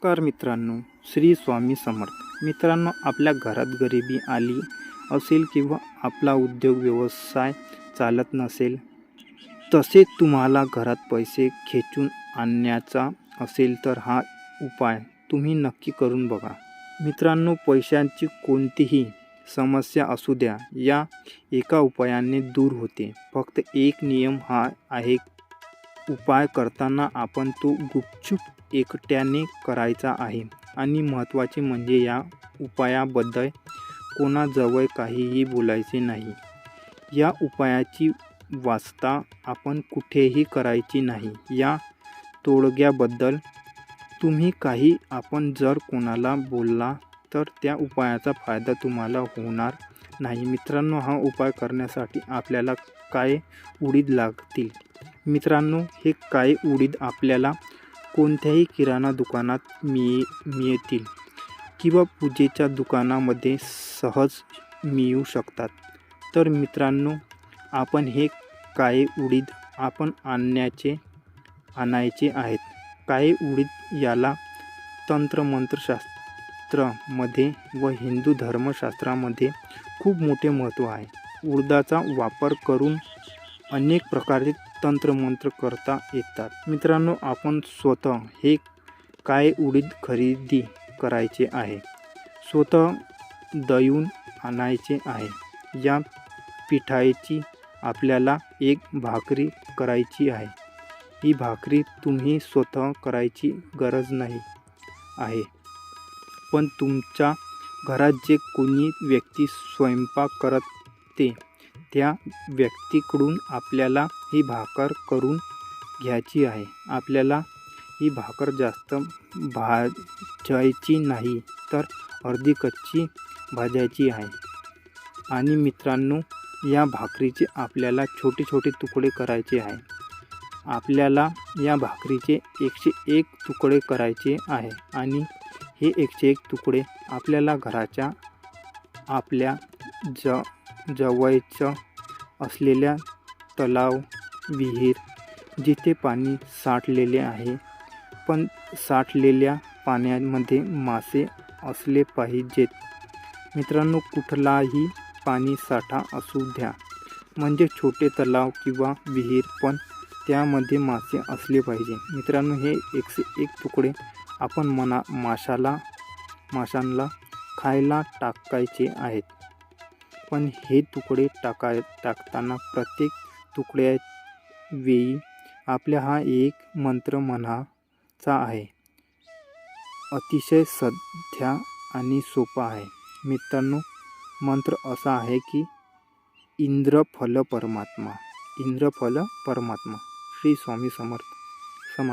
नमस्कार मित्रांनो, श्री स्वामी समर्थ. मित्रांनो, आपल्या घरात गरिबी आली असेल किंवा आपला उद्योग व्यवसाय चालत नसेल, तसे तुम्हाला घरात पैसे खेचून आणायचा असेल तर हा उपाय तुम्ही नक्की करून बघा. मित्रांनो, पैशांची कोणतीही समस्या असू द्या, या एका उपायाने दूर होते. फक्त एक नियम हा आहे, उपाय करताना आपण तो गुपचूप एकट्याने करायचा आहे. आणि महत्त्वाचे म्हणजे या उपायाबद्दल कोणाजवळ काहीही बोलायचे नाही. या उपायाची वास्ता आपण कुठेही करायची नाही. या तोडग्याबद्दल तुम्ही काही आपण जर कोणाला बोलला तर त्या उपायाचा फायदा तुम्हाला होणार नाही. मित्रांनो, हा उपाय करण्यासाठी आपल्याला काय उडीद लागतील? मित्रांनो, हे काय उडीद आपल्याला कोणत्याही किराणा दुकानात मिळतील किंवा पूजेच्या दुकानामध्ये सहज मिळू शकतात. तर मित्रांनो, आपण हे काळे उडीद आपण आणायचे आहेत. काळे उडीद याला तंत्रमंत्रशास्त्रामध्ये व हिंदू धर्मशास्त्रामध्ये खूप मोठे महत्त्व आहे. उडदाचा वापर करून अनेक प्रकारचे तंत्रमंत्र करता येतात. मित्रांनो, आपण स्वतः हे काळे उडीद खरेदी करायचे आहे. स्वतः दळून आणायचे आहे. या पिठाची आपल्याला एक भाकरी करायची आहे. ही भाकरी तुम्ही स्वतः करायची गरज नाही आहे, पण तुमच्या घरात जे कोणी व्यक्ती स्वयंपाक करते त्या व्यक्तीकडून आपल्याला ही भाकर करून घ्यायची आहे. आपल्याला ही भाकर जास्त भाजायची नाही, तर अर्धी कच्ची भाजायची आहे. आणि मित्रांनो, या भाकरीचे आपल्याला छोटे छोटे तुकडे करायचे आहे. आपल्याला या भाकरीचे 101 तुकडे करायचे आहे. आणि हे 101 तुकडे आपल्याला घराच्या आपल्या जवळच असलेल्या तलाव, विहीर, जिथे पाणी साठलेले आहे, पण साठलेल्या पाण्यामध्ये मासे असले पाहिजेत. मित्रांनो, कुठलाही पाणी साठा असू द्या, म्हणजे छोटे तलाव किंवा विहीर, पण त्यामध्ये मासे असले पाहिजे. मित्रांनो, हे 101 तुकडे आपण माशांना खायला टाकायचे आहेत. पण हे तुकडे टाकताना प्रत्येक तुकड्यावेळी आपल्या हा एक मंत्र म्हणायचा आहे. अतिशय साधा आणि सोपा आहे. मित्रांनो, मंत्र असा आहे की इंद्र फल परमात्मा. श्री स्वामी समर्थ.